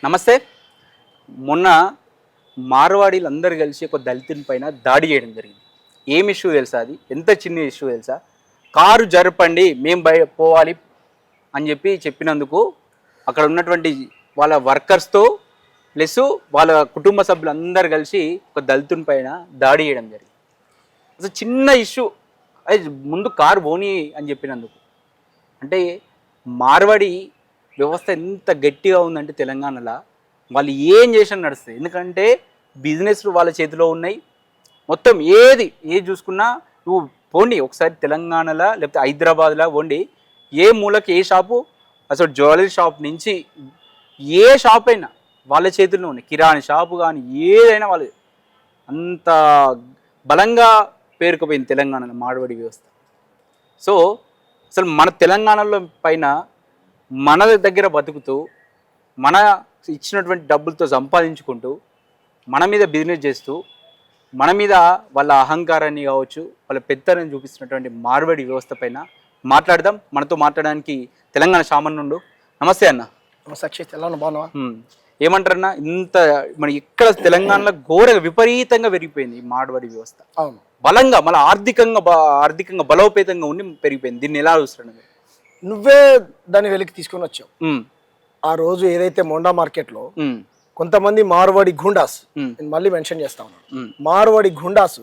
నమస్తే. మొన్న మార్వాడీలు అందరు కలిసి ఒక దళితుని పైన దాడి చేయడం జరిగింది. ఏం ఇష్యూ తెలుసా? అది ఎంత చిన్న ఇష్యూ తెలుసా? కారు జరపండి, మేము పోవాలి అని చెప్పినందుకు అక్కడ ఉన్నటువంటి వాళ్ళ వర్కర్స్తో ప్లస్ వాళ్ళ కుటుంబ సభ్యులందరూ కలిసి ఒక దళితుని పైన దాడి చేయడం జరిగింది. అసలు చిన్న ఇష్యూ, అది ముందు కారు పోనీ అని చెప్పినందుకు. అంటే మార్వాడి వ్యవస్థ ఎంత గట్టిగా ఉందంటే తెలంగాణలో వాళ్ళు ఏం చేసినా నడుస్తుంది. ఎందుకంటే బిజినెస్లు వాళ్ళ చేతిలో ఉన్నాయి. మొత్తం ఏది చూసుకున్నా నువ్వు పోండి ఒకసారి తెలంగాణలో లేకపోతే హైదరాబాద్లో పోండి, ఏ మూలకి ఏ షాపు, అసలు జ్యువెలరీ షాప్ నుంచి ఏ షాప్ అయినా వాళ్ళ చేతుల్లో ఉన్నాయి. కిరాణా షాపు కానీ ఏదైనా వాళ్ళు అంత బలంగా పేరుకుపోయింది తెలంగాణలో మార్వాడి వ్యవస్థ. సో అసలు మన తెలంగాణలో పైన మన దగ్గర బతుకుతూ మన ఇచ్చినటువంటి డబ్బులతో సంపాదించుకుంటూ మన మీద బిజినెస్ చేస్తూ మన మీద వాళ్ళ అహంకారాన్ని కావచ్చు వాళ్ళ పెత్తనాన్ని చూపిస్తున్నటువంటి మార్వాడి వ్యవస్థ పైన మాట్లాడదాం. మనతో మాట్లాడడానికి తెలంగాణ శామన్ నుండు. నమస్తే అన్న. బాగున్నావా? ఏమంటారన్నా, ఇంత మన ఇక్కడ తెలంగాణలో ఘోరగా విపరీతంగా పెరిగిపోయింది ఈ మార్వాడి వ్యవస్థ. అవును, బలంగా మళ్ళీ ఆర్థికంగా బలోపేతంగా ఉండి పెరిగిపోయింది. దీన్ని ఎలా చూస్తున్నాను? నువ్వే దాన్ని వెలికి తీసుకొని వచ్చావు. ఆ రోజు ఏదైతే మోండా మార్కెట్ లో కొంతమంది మార్వాడి గుండాస్, నేను మళ్ళీ మెన్షన్ చేస్తా ఉన్నాను, మార్వాడి గుండాస్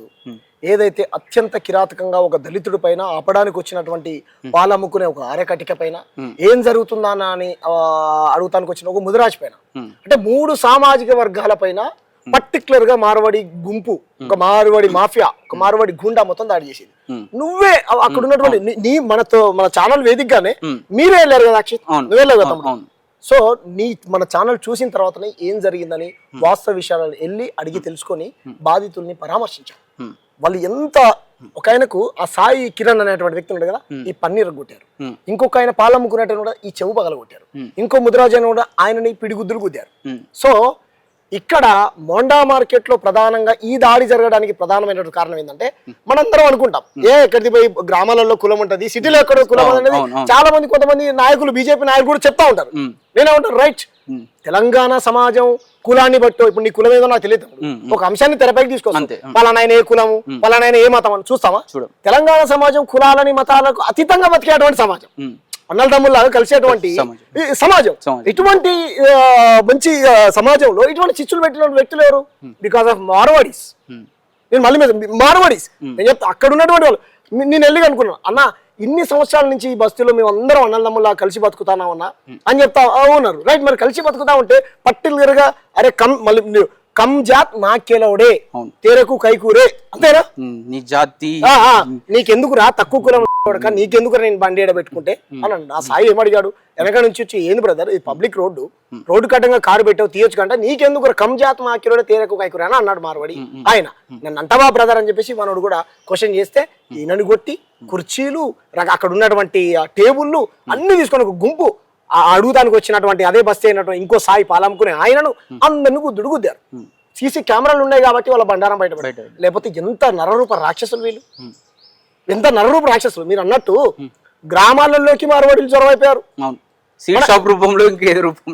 ఏదైతే అత్యంత కిరాతకంగా ఒక దళితుడి పైన ఆపడానికి వచ్చినటువంటి పాలమ్ముకునే ఒక ఆరకటిక పైన ఏం జరుగుతుందా అని అడుగుతానికి వచ్చిన ఒక ముదిరాజ్ పైన, అంటే 3 సామాజిక వర్గాల పైన పర్టికులర్ గా మార్వాడి గుంపు, ఒక మార్వాడి మాఫియా, ఒక మార్వాడి గుండా మొత్తం దాడి చేసింది. నువ్వే అక్కడ ఉన్నటువంటి మన ఛానల్ వేదికగానే మీరే వెళ్ళారు కదా అక్షిత్, నువ్వే వెళ్ళావు కదా. సో మన ఛానల్ చూసిన తర్వాతనే ఏం జరిగిందని వాస్తవ విషయాలను వెళ్ళి అడిగి తెలుసుకొని బాధితుల్ని పరామర్శించారు. వాళ్ళు ఎంత, ఒక ఆయనకు ఆ సాయి కిరణ్ అనేటువంటి వ్యక్తి ఉన్నాడు కదా, ఈ పన్నీర్ కొట్టారు. ఇంకొక ఆయన పాలమ్ముకునేటువంటి కూడా ఈ చెవు పగల కొట్టారు. ఇంకో ముదిరాజు అయిన కూడా ఆయనని పిడిగుద్దులు గుద్దారు. సో ఇక్కడ మోండా మార్కెట్ లో ప్రధానంగా ఈ దాడి జరగడానికి ప్రధానమైనటువంటి కారణం ఏంటంటే, మనందరం అనుకుంటాం ఎక్కడికి పోయి గ్రామాలలో కులం ఉంటది, సిటీలో ఎక్కడో కులం అనేది చాలా మంది, కొంతమంది నాయకులు, బీజేపీ నాయకులు కూడా చెప్తా ఉంటారు. నేనేమంటారు, రైట్, తెలంగాణ సమాజం కులాన్ని బట్టి, ఇప్పుడు నీ కులం ఏదో నాకు తెలియదు, ఒక అంశాన్ని తెరపైకి తీసుకొస్తాం, పలానాయన ఏ కులము, పలానాయన ఏ మతం అని చూస్తామా? తెలంగాణ సమాజం కులాలని మతాలకు అతీతంగా బతికేటువంటి సమాజం, అన్నల తమ్ముళ్ళగా కలిసేటువంటి సమాజం. ఇటువంటి మంచి సమాజంలో ఇటువంటి చిచ్చులు పెట్టిన వ్యక్తులు ఎవరు? Because of Marwaris. నేను మళ్ళీ మార్వాడీస్ నేను చెప్తా, అక్కడ ఉన్నటువంటి వాళ్ళు. నేను వెళ్ళి అనుకున్నాను, అన్న ఇన్ని సంవత్సరాల నుంచి ఈ బస్తీలో మేము అందరం అన్నల తమ్ముళ్ళ కలిసి బతుకుతామన్నా అని చెప్తా ఉన్నారు. రైట్, మరి కలిసి బతుకుతా ఉంటే పర్టికులర్ గా అరే మళ్ళీ కమ్ జాత్ నాకేలవుడే తేరకు కైకూరే, అంతేనా? నీ జాతి నీకెందుకు రా, తక్కువ కులం నీకెందుకు నేను బండి ఏడ పెట్టుకుంటే అన్నాడు. నా సాయి ఏమడిగాడు, వెనక నుంచి వచ్చి, ఏంది బ్రదర్ ఇది పబ్లిక్ రోడ్డు కట్టంగా కారు పెట్టావు తీయొచ్చు కంటే నీకెందుకు కమ్ జాత్ మాకిరోడే తేరకు కైకూరే అని అన్నాడు మార్వాడి. ఆయన నన్ను అంటవా బ్రదర్ అని చెప్పేసి మనోడు కూడా క్వశ్చన్ చేస్తే, ఈయనని కొట్టి కుర్చీలు, అక్కడ ఉన్నటువంటి టేబుల్లు అన్ని తీసుకొని ఒక గుంపు అడుగుతానికి వచ్చినటువంటి అదే బస్తీ అయినటువంటి ఇంకో సాయి పాలమ్ముకునే ఆయనను అందరిని గుద్దురు. సీసీ కెమెరాలు ఉన్నాయి కాబట్టి వాళ్ళ బండారం బయటపడ్డాడు. లేకపోతే ఎంత నరరూప రాక్షసులు వీళ్ళు, ఎంత నరరూప రాక్షసులు. మీరు అన్నట్టు గ్రామాలలోకి మార్వాడీలు చొరవైపోయారు.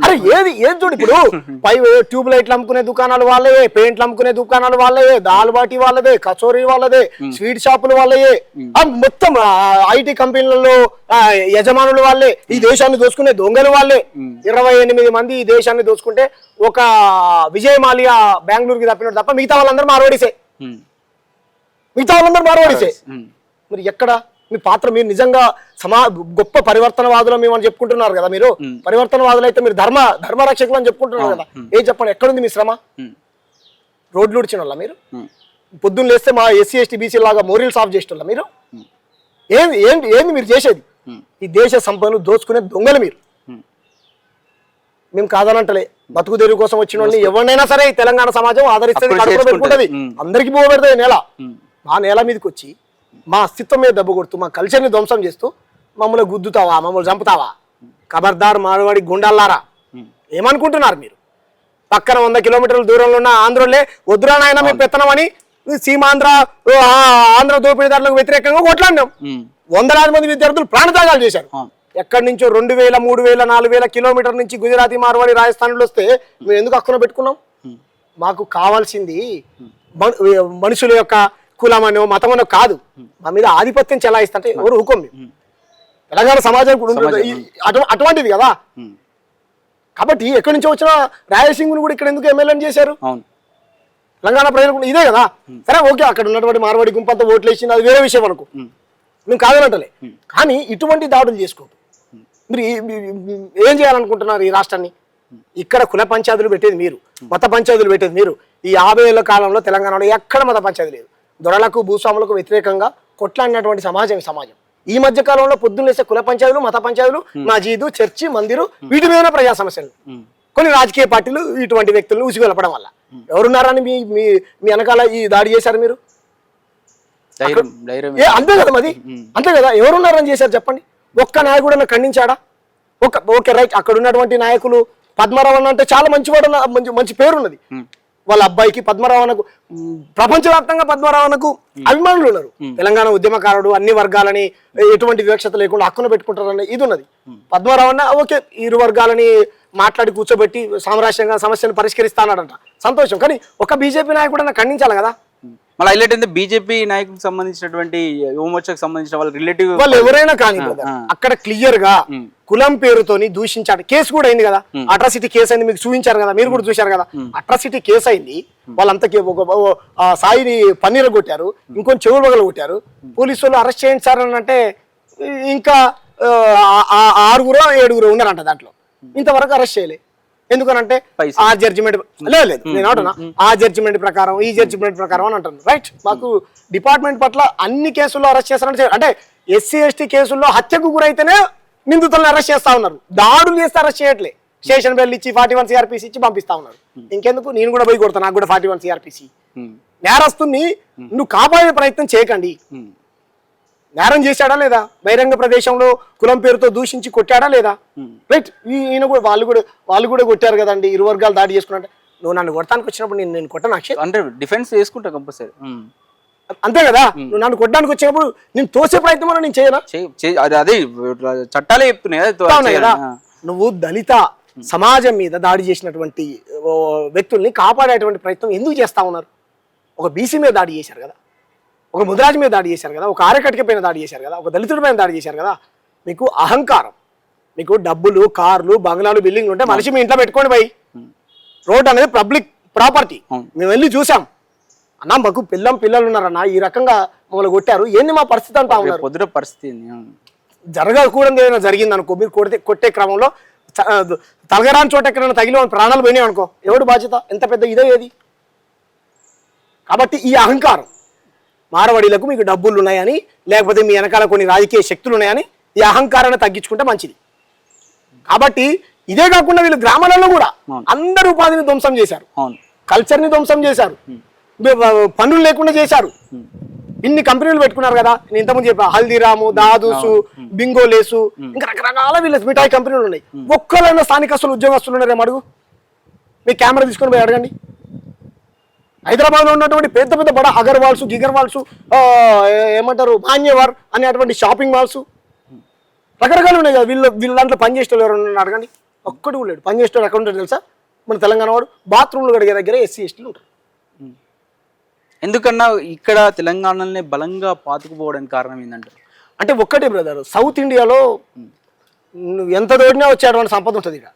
అరే ఏది చూడు, ఇప్పుడు పై ట్యూబ్ లైట్లు అమ్ముకునే దుకాణాలు వాళ్ళయే, పెయింట్లు అమ్ముకునే దుకాణాలు వాళ్ళయే, దాల్ బాటి వాళ్ళదే, కచోరీ వాళ్ళదే, స్వీట్ షాపులు వాళ్ళయే, మొత్తం ఐటీ కంపెనీలలో యజమానులు వాళ్ళే, ఈ దేశాన్ని దోచుకునే దొంగలు వాళ్ళే. 28 మంది ఈ దేశాన్ని దోచుకుంటే ఒక విజయ్ మాల్యా బెంగళూరుకి తప్పినట్టు తప్ప మిగతా వాళ్ళందరూ మార్వాడీసే. మరి ఎక్కడ మీ పాత్ర? మీరు నిజంగా గొప్ప పరివర్తనవాదులు మేము అని చెప్పుకుంటున్నారు కదా, మీరు పరివర్తనవాదులు అయితే మీరు ధర్మరక్షకులు అని చెప్పుకుంటున్నారు కదా, ఏం చెప్పండి, ఎక్కడుంది మీ శ్రమ? రోడ్లు ఉడిచిన వాళ్ళ మీరు? పొద్దున్న లేస్తే మా ఎస్సీ ఎస్టీ బీసీ లాగా మోరల్స్ ఆఫ్ చేసిన వాళ్ళ మీరు? ఏంది మీరు చేసేది? ఈ దేశ సంపదను దోచుకునే దొంగలు మీరు. మేము కాదనంటలే, బతుకు తెరువు కోసం వచ్చిన వాళ్ళని ఎవరినైనా సరే ఈ తెలంగాణ సమాజం ఆదరిస్తుంది, కడుపులో పెట్టుకుంటది, అందరికీ పోగొడుతుంది. మా నేల మీదకి వచ్చి మా అస్తిత్వం మీద దెబ్బ కొడుతూ మా కల్చర్ని ధ్వంసం చేస్తూ మమ్మల్ని గుద్దుతావా, మమ్మల్ని చంపుతావా? ఖబర్దార్ మార్వాడి గుండాలారా, ఏమనుకుంటున్నారు మీరు? పక్కన 100 కిలోమీటర్ల దూరంలో ఉన్న ఆంధ్రలే వద్దురా నాయన మేము పెత్తనమని సీమాంధ్ర ఆంధ్ర దోపిడీదారులకు వ్యతిరేకంగా కొట్లాడినాం. 100,000 మంది విద్యార్థులు ప్రాణత్యాగాలు చేశారు. ఎక్కడి నుంచో 2000, 3000, 4000 కిలోమీటర్ నుంచి గుజరాతీ మార్వాడి రాజస్థాన్లో వస్తే మేము ఎందుకు అక్కున పెట్టుకున్నాం? మాకు కావాల్సింది మనుషుల యొక్క కులమనో మతమనో కాదు, మా మీద ఆధిపత్యం చెలాయిస్తుంటే ఎవరు ఊకోం. తెలంగాణ సమాజం కూడా అటువంటిది కదా. కాబట్టి ఎక్కడి నుంచో వచ్చిన రాయలసీమను కూడా ఇక్కడ ఎందుకు ఎమ్మెల్యేని చేశారు? తెలంగాణ ప్రజలకు ఇదే కదా. సరే ఓకే, అక్కడ ఉన్నటువంటి మార్వాడి గుంపంతా ఓట్లు వేసింది, అది వేరే విషయం అనుకో, మేము కాదనంటలే. కానీ ఇటువంటి దాడులు చేసుకోవద్దు. మీరు ఏం చేయాలనుకుంటున్నారు ఈ రాష్ట్రాన్ని? ఇక్కడ కుల పంచాయతీలు పెట్టేది మీరు, మత పంచాయతీలు పెట్టేది మీరు. ఈ 50 ఏళ్ల కాలంలో తెలంగాణలో ఎక్కడ మత పంచాయతీ లేదు. దొరలకు భూస్వాములకు వ్యతిరేకంగా కొట్లాడినటువంటి సమాజం సమాజం. ఈ మధ్య కాలంలో పొద్దున్న లేసే కుల పంచాయతీలు, మత పంచాయతీలు, మసీదు, చర్చి, మందిరు, వీటి మీద ప్రజా సమస్యలు. కొన్ని రాజకీయ పార్టీలు ఇటువంటి వ్యక్తులను ఉసిగొలపడం వల్ల ఎవరున్నారని మీ మీ వెనకాల ఈ దాడి చేశారు మీరు? అంతే కదా, మరి అంతే కదా. ఎవరున్నారని చేశారు చెప్పండి? ఒక్క నాయకుడు ఖండించాడా? ఓకే రైట్, అక్కడ ఉన్నటువంటి నాయకులు పద్మరావణ అంటే చాలా మంచివాడు, మంచి పేరు ఉన్నది. వాళ్ళ అబ్బాయికి పద్మరావణకు ప్రపంచవ్యాప్తంగా పద్మరావణకు అభిమానులు ఉన్నారు. తెలంగాణ ఉద్యమకారుడు, అన్ని వర్గాలని ఎటువంటి వివక్షత లేకుండా హక్కును పెట్టుకుంటారని ఇది ఉన్నది. పద్మరావణ ఓకే, ఇరు వర్గాలని మాట్లాడి కూర్చోబెట్టి సామరాజ్యంగా సమస్యను పరిష్కరిస్తానంట, సంతోషం. కానీ ఒక బీజేపీ నాయకుడు ఖండించాలి కదా. మళ్ళీ హైలైట్ అయితే బీజేపీ నాయకులకు సంబంధించినటువంటి యువమోర్చాకు సంబంధించిన వాళ్ళ రిలేటివ్ వాళ్ళు ఎవరైనా కానీ అక్కడ క్లియర్ గా కులం పేరుతోని దూషించాడు. కేసు కూడా అయింది కదా, అట్రాసిటీ కేసు అయింది, మీకు చూపించారు కదా, మీరు కూడా చూశారు కదా. అట్రాసిటీ కేసు అయింది, వాళ్ళంతా సాయిని పన్నీరు కొట్టారు, ఇంకొన్ని చెవులు పగలు కొట్టారు. పోలీసు వాళ్ళు అరెస్ట్ చేయించారని అంటే ఇంకా 6 7 ఉన్నారంట దాంట్లో, ఇంతవరకు అరెస్ట్ చేయలే. ఎందుకనంటే ఆ జడ్జిమెంట్ లేదు, నేను అంటున్నా ఆ జడ్జిమెంట్ ప్రకారం, ఈ జడ్జిమెంట్ ప్రకారం అని అంటాను. రైట్, మాకు డిపార్ట్మెంట్ పట్ల అన్ని కేసుల్లో అరెస్ట్ చేస్తారంటే, అంటే ఎస్సీ ఎస్టీ కేసుల్లో హత్యకు గురైతేనే నిందితులను అరెస్ట్ చేస్తా ఉన్నారు, దాడులు చేస్తే అరెస్ట్ చేయట్లే. స్టేషన్ బెల్ ఇచ్చి 41 CRPC ఇచ్చి పంపిస్తా ఉన్నారు. ఇంకెందుకు, నేను కూడా పోయి కొడతాను, నాకు కూడా 41 CRPC. నేరస్తుని నువ్వు కాపాడే ప్రయత్నం చేయకండి. నేరం చేశాడా లేదా? బహిరంగ ప్రదేశంలో కులం పేరుతో దూషించి కొట్టాడా లేదా? రైట్, ఈయన కూడా వాళ్ళు కూడా కొట్టారు కదండి, ఇరు వర్గాలు దాడి చేసుకున్నట్టు. నువ్వు నన్ను కొట్టడానికి వచ్చినప్పుడు నేను కొట్టను అక్షయ్ అంటే డిఫెన్స్ చేసుకుంటా కంపల్సరీ, అంతే కదా. నువ్వు నన్ను కొట్టడానికి వచ్చినప్పుడు నేను తోసే ప్రయత్నం నేను చేయనా? అదే చట్టాలే చెప్తున్నాయి కదా. నువ్వు దళిత సమాజం మీద దాడి చేసినటువంటి వ్యక్తుల్ని కాపాడేటువంటి ప్రయత్నం ఎందుకు చేస్తా ఉన్నారు? ఒక బీసీ మీద దాడి చేశారు కదా, ఒక ముదిరాజు మీద దాడి చేశారు కదా, ఒక ఆరకటిక పైన దాడి చేశారు కదా, ఒక దళితుడి పైన దాడి చేశారు కదా. మీకు అహంకారం, మీకు డబ్బులు, కార్లు, బంగ్లాలు, బిల్డింగ్లు ఉంటే మనిషి మీ ఇంట్లో పెట్టుకోండి బై. రోడ్ అనేది పబ్లిక్ ప్రాపర్టీ, మేము వెళ్ళి చూసాం అన్న, మాకు పిల్లలు ఉన్నారన్న, ఈ రకంగా మమ్మల్ని కొట్టారు, ఏంది మా పరిస్థితి అంటా ఉన్నారు. పరిస్థితి జరగకూడదు ఏదైనా జరిగింది అనుకో, మీరు కొట్టే క్రమంలో తలగరాని చోట ఎక్కడైనా తగిలి ప్రాణాలు పోయినాయి అనుకో, ఎవడు బాధ్యత? ఎంత పెద్ద ఇదే ఏది? కాబట్టి ఈ అహంకారం, మార్వాడీలకు మీకు డబ్బులు ఉన్నాయని, లేకపోతే మీ వెనకాల కొన్ని రాజకీయ శక్తులు ఉన్నాయని ఈ అహంకారాన్ని తగ్గించుకుంటే మంచిది. కాబట్టి ఇదే కాకుండా వీళ్ళు గ్రామాలలో కూడా అందరు ఉపాధిని ధ్వంసం చేశారు, కల్చర్ని ధ్వంసం చేశారు, పనులు లేకుండా చేశారు. ఇన్ని కంపెనీలు పెట్టుకున్నారు కదా, నేను ఇంతకుముందు చెప్పా, హల్దీరాము, దాదూసు, బింగోలేసు, ఇంకా రకరకాల వీళ్ళ మిఠాయి కంపెనీలు ఉన్నాయి. ఒక్కరైనా స్థానికస్తులు, ఉద్యోగస్తులు ఉన్నారేమో అడుగు, మీ కెమెరా తీసుకొని పోయి అడగండి. హైదరాబాద్లో ఉన్నటువంటి పెద్ద పెద్ద బడా అగర్వాల్స్, గిగర్వాల్స్, ఏమంటారు మాన్యవర్ అనేటువంటి షాపింగ్ మాల్స్ రకరకాలు ఉన్నాయి కదా. వీళ్ళ దాంట్లో పనిచేసేవాళ్ళు ఎవరు అడగండి, ఒక్కడు లేడు. పనిచేసేవాడు ఎక్కడ ఉంటాడు తెలుసా? మన తెలంగాణ వాడు బాత్రూమ్లు కడిగే దగ్గర ఎస్సీ ఎస్టీలు ఉంటారు. ఎందుకన్నా ఇక్కడ తెలంగాణలోనే బలంగా పాతుకుపోవడానికి కారణం ఏంటంటారు? అంటే ఒక్కటే బ్రదర్, సౌత్ ఇండియాలో ఎంత దోడినా వచ్చేటువంటి సంపద ఉంటుంది. ఇక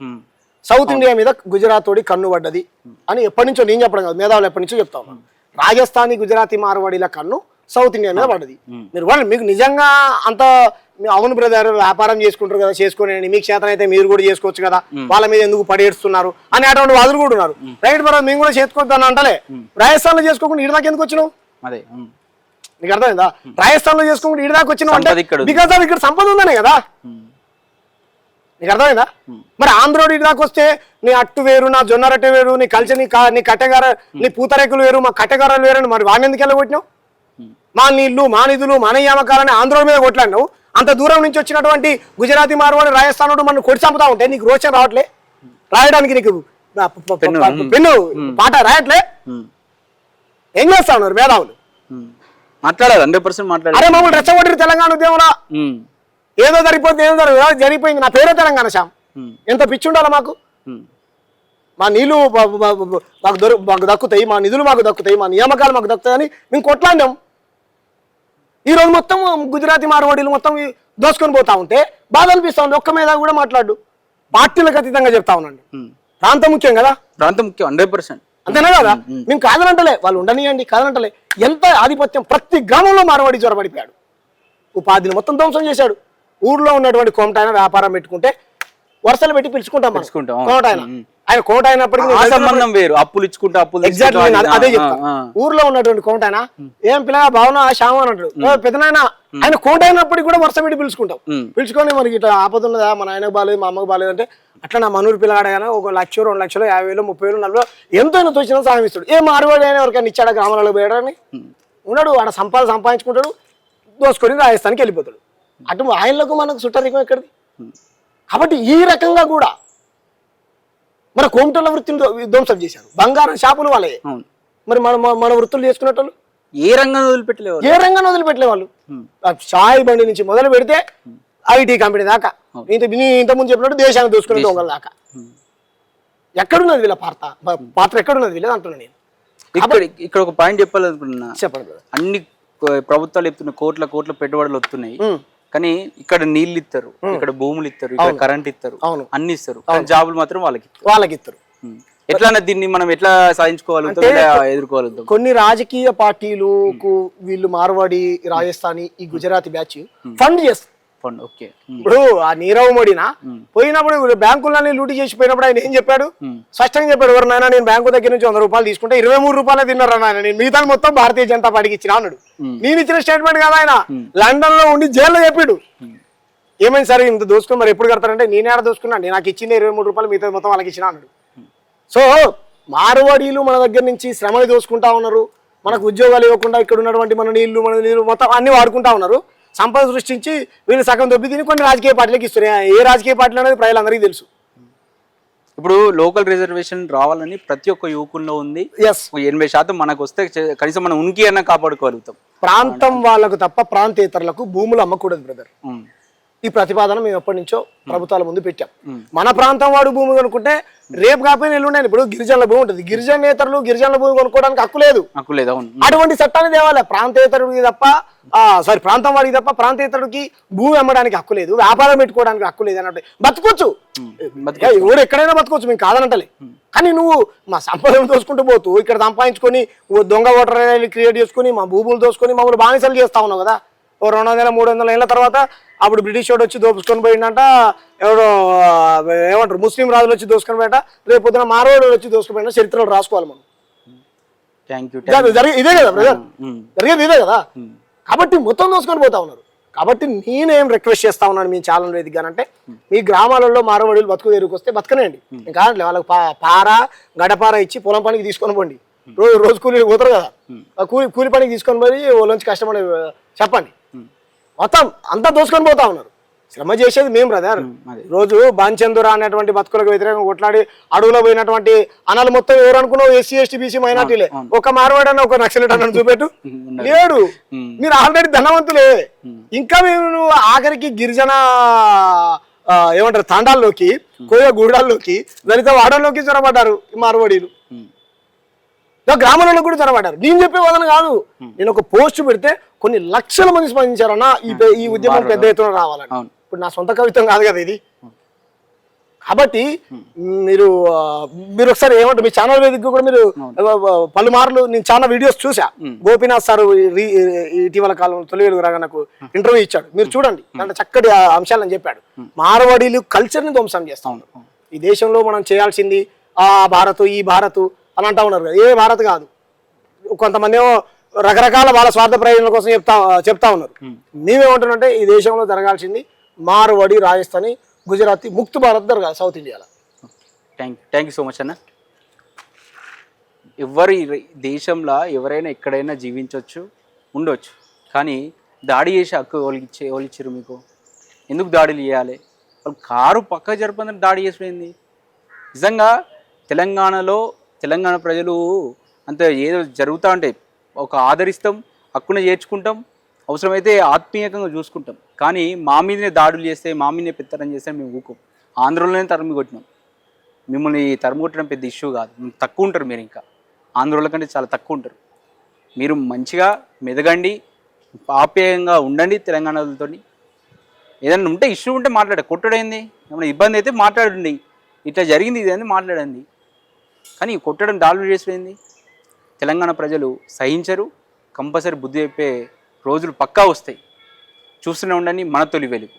సౌత్ ఇండియా మీద గుజరాత్ తోడి కన్ను పడ్డది అని ఎప్పటి నుంచో నేను చెప్పడం కాదు, మేధావులు ఎప్పటి నుంచో చెప్తా ఉన్నాను. రాజస్థానీ, గుజరాతీ, మార్వాడీల కన్ను సౌత్ ఇండియా మీద పడ్డది. మీరు వాళ్ళు మీకు నిజంగా అంత అవును బ్రదర్, వ్యాపారం చేసుకుంటారు కదా, చేసుకుని మీకు చేతన అయితే మీరు కూడా చేసుకోవచ్చు కదా, వాళ్ళ మీద ఎందుకు పడేస్తున్నారు అని అటువంటి వాదులు కూడా ఉన్నారు. రైట్ బ్రదర్, మేము కూడా చేసుకోవద్దని అంటలే. రాజస్థాన్ లో చేసుకోకుండా ఇటు దాకా ఎందుకు వచ్చినావు? అదే నీకు అర్థమైందా? రాజస్థాన్ లో చేసుకోకుండా ఇటు దాకా వచ్చినావు అంటే బికాస్ ఆఫ్ ఇక్కడ సంపద ఉందనే కదా. నీకు అర్థమైందా? మరి ఆంధ్రోడు ఇటు దాకా వస్తే నీ అట్టు వేరు, నా జొన్న రొట్టె వేరు, నీ కల్చర్, నీ కట్టెగార, నీ పూతరేకులు వేరు, మా కట్టెగారాలు వేరు అని మరి వాడిని ఎందుకు వెళ్ళగొట్టినావు? మా నీళ్లు, మా నిధులు, మా నియామకాలని ఆంధ్రోడి మీద కొట్లాడినావు. అంత దూరం నుంచి వచ్చినటువంటి గుజరాతీ, మార్వాడి, రాజస్థాన్ మనం కొట్టి చంపుతా ఉంటే నీకు రోచన రావట్లే? రాయడానికి నీకు పెన్ను పాట రాయట్లే? ఏం చేస్తా ఉన్నారు మేధావులు? మాట్లాడారు 100% మాట్లాడారు. అరే మమ్మల్ని రెచ్చగొట్టిరు తెలంగాణ ఉద్యమంలో, ఏదో జరిగిపోతే ఏదో జరిగిపోయింది. నా పేరే తెలంగాణ శ్యామ్. ఎంత పిచ్చి ఉండాలి మాకు. మా నీళ్లు మాకు దక్కుతాయి, మా నిధులు మాకు దక్కుతాయి, మా నియామకాలు మాకు దక్కుతాయని మేము కొట్లాడాం. ఈరోజు మొత్తం గుజరాతీ మార్వాడీలు మొత్తం దోసుకొని పోతా ఉంటే బాధ అనిపిస్తా ఉంది. ఒక్క మీద కూడా మాట్లాడు. పార్టీలకు అతీతంగా చెప్తా ఉన్నాండి. ప్రాంతం ముఖ్యం కదా, ప్రాంతం ముఖ్యం 100%. అంతేనా కదా. మేము కాదనంటలే, వాళ్ళు ఉండనియండి కాదనంటలే. ఎంత ఆధిపత్యం. ప్రతి గ్రామంలో మార్వాడి జ్వరపడిపోయాడు. ఉపాధిని మొత్తం ధ్వంసం చేశాడు. ఊర్లో ఉన్నటువంటి కోమటాయన వ్యాపారం పెట్టుకుంటే వరుసలు పెట్టి పిలుచుకుంటాం. కోమటాయన ఆయన కోట అయినప్పటికీ సంబంధం వేరు. అప్పులు ఇచ్చుకుంటా అప్పులు ఎగ్జాక్ట్లీ అదే చెప్తా. ఊర్లో ఉన్నటువంటి కోమటాయన ఏం పిల్ల భావన శ్యామ అని అంటాడు. పెద్దనాయన ఆయన కోట అయినప్పటికీ కూడా వరుస పెట్టి పిలుచుకుంటాం. పిలుచుకొని మనకి ఇట్లా ఆపద ఉన్నదా, మా ఆయనకు బాగాలేదు, మా అమ్మకు బాగాలేదు అంటే అట్లా నా మనూరు పిల్లగాడగానే 1 లక్ష 2 లక్షలు 50,000 30,000 40,000 ఎంతో తోచినా సాయం ఇస్తాడు. ఏ మార్వాడి అయినా ఎవరికైనా ఇచ్చాడా గ్రామాలలో పోయాడని ఉన్నాడు. ఆడ సంపాదించుకుంటాడు, దోసుకొని రాజస్థానికి వెళ్ళిపోతాడు. అటు ఆయనలకు మనకు చుట్టరికం ఎక్కడిది. కాబట్టి ఈ రకంగా కూడా మన కోమటోళ్ళ వృత్తిని ధ్వంసం చేశారు. బంగారం షాపులు వాళ్ళే. మరి మన వృత్తులు చేసుకునేటోళ్ళు ఏ రంగాన్ని వదిలిపెట్టలేవాళ్ళు, ఏ రంగాన్ని వదిలిపెట్టలేవాళ్ళు. చాయ్ బండి నుంచి మొదలు పెడితే ఐటీ కంపెనీ దాకా, ఇంతకుముందు చెప్పినట్టు దేశాన్ని దోసుకునే దొంగల దాకా ఎక్కడున్నది వీళ్ళ పాత్ర ఎక్కడున్నది వీళ్ళది అంటున్నా నేను. ఇక్కడ ఒక పాయింట్ చెప్పాలనుకుంటున్నా. చెప్పండి. అన్ని ప్రభుత్వాలు చెప్తున్నాయి కోట్ల పెట్టుబడులు వస్తున్నాయి, కానీ ఇక్కడ నీళ్ళు ఇస్తారు, ఇక్కడ భూములు ఇస్తారు, ఇక్కడ కరెంట్ ఇస్తారు, అన్ని ఇస్తారు, జాబులు మాత్రం వాళ్ళకి ఇస్తారు. ఎట్లా దీన్ని మనం ఎట్లా సాధించుకోగలుగుతాం, ఎదుర్కోగలుగుతాం? కొన్ని రాజకీయ పార్టీలకు వీళ్ళు మార్వాడి, రాజస్థానీ, ఈ గుజరాతీ బ్యాచ్ ఫండ్ చేస్తారు. ఇప్పుడు ఆ నీరవ్ మోడీనా పోయినప్పుడు బ్యాంకులన్నీ లూటీ చేసిపోయినప్పుడు ఆయన ఏం చెప్పాడు? స్పష్టంగా చెప్పాడు, ఎవరినైనా నేను బ్యాంకు దగ్గర నుంచి 100 రూపాయలు తీసుకుంటే 23 రూపాయలు తిన్నారు అన్న, నేను మిగతా మొత్తం భారతీయ జనతా పార్టీకి ఇచ్చిన అన్నాడు. నేను ఇచ్చిన స్టేట్మెంట్ కదా ఆయన. లండన్ లో ఉండి జైల్లో చెప్పాడు. ఏమైంది సరే ఇంత దోసుకుని మరి ఎప్పుడు కడతారంటే నేనే ఆడ దోసుకున్నాను, నాకు ఇచ్చింది 23 రూపాయలు, మిగతా మొత్తం వాళ్ళకి ఇచ్చిన అన్నాడు. సో మార్వాడీలు మన దగ్గర నుంచి శ్రమని దోసుకుంటా ఉన్నారు. మనకు ఉద్యోగాలు ఇవ్వకుండా ఇక్కడ ఉన్నటువంటి మన నీళ్లు మొత్తం అన్ని వాడుకుంటా ఉన్నారు. సంపద సృష్టించి వీళ్ళు సగం దొబ్బి తిని కొన్ని రాజకీయ పార్టీలకు ఇస్తున్నారు. ఏ రాజకీయ పార్టీలు అనేది ప్రజలందరికీ తెలుసు. ఇప్పుడు లోకల్ రిజర్వేషన్ రావాలని ప్రతి ఒక్క యువకుల్లో ఉంది. 80% మనకు వస్తే కనీసం మనం ఉనికి అన్న కాపాడుకోగలుగుతాం. ప్రాంతం వాళ్ళకు తప్ప ప్రాంతేతరులకు భూములు అమ్మకూడదు బ్రదర్. ఈ ప్రతిపాదన మేము ఎప్పటి నుంచో ప్రభుత్వాల ముందు పెట్టాం. మన ప్రాంతం వాడు భూమి కొనుక్కుంటే రేపు కాకపోయినా ఎల్లుండే. ఇప్పుడు గిరిజనుల భూమి ఉంటుంది, గిరిజనేతరులు గిరిజనుల భూమి కొనుక్కోవడానికి హక్కు లేదు. అటువంటి చట్టాన్ని తేవాలి. ప్రాంతేతరుడికి తప్ప ప్రాంతం వాడికి తప్ప ప్రాంతేతరుడికి భూమి అమ్మడానికి హక్కు లేదు, వ్యాపారం పెట్టుకోవడానికి హక్కు లేదు అన్నట్టు. బతుకోవచ్చు, ఎవరు ఎక్కడైనా బతుకోవచ్చు, మేము కాదనంటలే. కానీ నువ్వు మా సంపదను దోసుకుంటూ పోతూ ఇక్కడ సంపాదించుకొని దొంగ ఓటర్ క్రియేట్ చేసుకుని మా భూములు దోసుకొని మమ్మల్ని బానిసలు చేస్తా ఉన్నావు కదా. 200-300 ఏళ్ళ తర్వాత అప్పుడు బ్రిటిష్ వాడు వచ్చి దోసుకొని పోయిందంట. ఎవరో ఏమంటారు ముస్లిం రాజులు వచ్చి దోసుకొని పోయాట. రేపు పొద్దున మారవాడు వచ్చి దోసుకొని పోయినా చరిత్రలో రాసుకోవాలి మనం. ఇదే కదా బ్రదర్, జరిగేది ఇదే కదా. కాబట్టి మొత్తం దోసుకొని పోతా ఉన్నారు. కాబట్టి నేనేం రిక్వెస్ట్ చేస్తా ఉన్నాను మీ ఛానల్ వేదికగానంటే, మీ గ్రామాలలో మారవాడీలు బతుకు తెరుకొస్తే బతకనేయండి. ఇంకా వాళ్ళకి పార గడపార ఇచ్చి పొలం పనికి తీసుకొని పోండి. రోజు కూలి పోతారు కదా, కూలి పనికి తీసుకొని పోయి వాళ్ళ కష్టపడి చెప్పండి. మొత్తం అంతా దోసుకొని పోతా ఉన్నారు. శ్రమ చేసేది మేము బ్రదర్. రోజు బాంచందురా అనేటువంటి బతుకులకు వ్యతిరేకంగా కొట్లాడి అడవులో పోయినటువంటి అనాలు మొత్తం ఎవరు అనుకున్నావు? ఎస్సీ ఎస్టీ బీసీ మైనార్టీలే. ఒక మార్వాడన్నా ఒక నక్సలైట్ అన్న చూపెట్టు లేడు. మీరు ఆల్రెడీ ధనవంతులే. ఇంకా మేము ఆఖరికి గిరిజన ఏమంటారు తాండాల్లోకి, కోయ గూడాల్లోకి, దళిత వాడల్లోకి చొరబడ్డారు మార్వాడీలు. గ్రామాలలో కూడా చొరబడ్డారు. నేను చెప్పే వాదన కాదు. నేను ఒక పోస్ట్ పెడితే కొన్ని లక్షల మంది స్పందించారన్న ఈ ఉద్యమం పెద్ద ఎత్తున రావాలని. ఇప్పుడు నా సొంత కవిత్వం కాదు కదా ఇది. కాబట్టి మీరు ఒకసారి ఏమంటారు, మీ ఛానల్ వేదిక కూడా మీరు పలుమార్లు నేను చాలా వీడియోస్ చూసా. గోపీనాథ్ సార్ ఇటీవల కాలంలో తొలి వెలుగు రాగా నాకు ఇంటర్వ్యూ ఇచ్చాడు. మీరు చూడండి, దాంట్లో చక్కటి అంశాలని చెప్పాడు. మార్వాడీలు కల్చర్ని ధ్వంసం చేస్తా ఉన్నారు. ఈ దేశంలో మనం చేయాల్సింది ఆ భారత్ ఈ భారత్ అని అంటా ఉన్నారు కదా. ఏ భారత్ కాదు. కొంతమంది ఏమో రకరకాల వాళ్ళ స్వార్థ ప్రయోజనాల కోసం చెప్తా ఉన్నారు. మేమేమంటున్నామంటే ఈ దేశంలో జరగాల్సింది మార్వాడి, రాజస్థానీ, గుజరాతీ, ముక్త్ భారత్ జరగాలి సౌత్ ఇండియాలో. థ్యాంక్ యూ సో మచ్ అన్న. ఎవరి దేశంలో ఎవరైనా ఎక్కడైనా జీవించవచ్చు, ఉండవచ్చు. కానీ దాడి చేసే హక్కు ఎవరు ఇచ్చారు మీకు? ఎందుకు దాడులు చేయాలి? వాళ్ళు కారు పక్క జరపదని దాడి చేసిపోయింది. నిజంగా తెలంగాణ ప్రజలు అంత ఏదో జరుగుతూ ఉంటే ఒక ఆదరిస్తాం, హక్కును చేర్చుకుంటాం, అవసరమైతే ఆత్మీయంగా చూసుకుంటాం. కానీ మా మీదనే దాడులు చేస్తే మా మీదనే పెత్తనం చేస్తే మేము ఊకం. ఆంధ్రలోనే తరిమి కొట్టినాం. మిమ్మల్ని తరిమి కొట్టడం పెద్ద ఇష్యూ కాదు. తక్కువ ఉంటారు మీరు, ఇంకా ఆంధ్రోళ్ళ కంటే చాలా తక్కువ ఉంటారు. మీరు మంచిగా మెదగండి, ఆప్యాయంగా ఉండండి తెలంగాణలతో. ఏదైనా ఉంటే ఇష్యూ ఉంటే కొట్టడైంది, ఏమైనా ఇబ్బంది అయితే మాట్లాడండి, ఇట్లా జరిగింది ఇది అని మాట్లాడండి. కానీ కొట్టడం డాల్వ్ చేసేది తెలంగాణ ప్రజలు సహించరు. కంపల్సరీ బుద్ధి చెప్పే రోజులు పక్కా వస్తాయి. చూస్తూనే ఉండండి మన తొలి వెలుగు.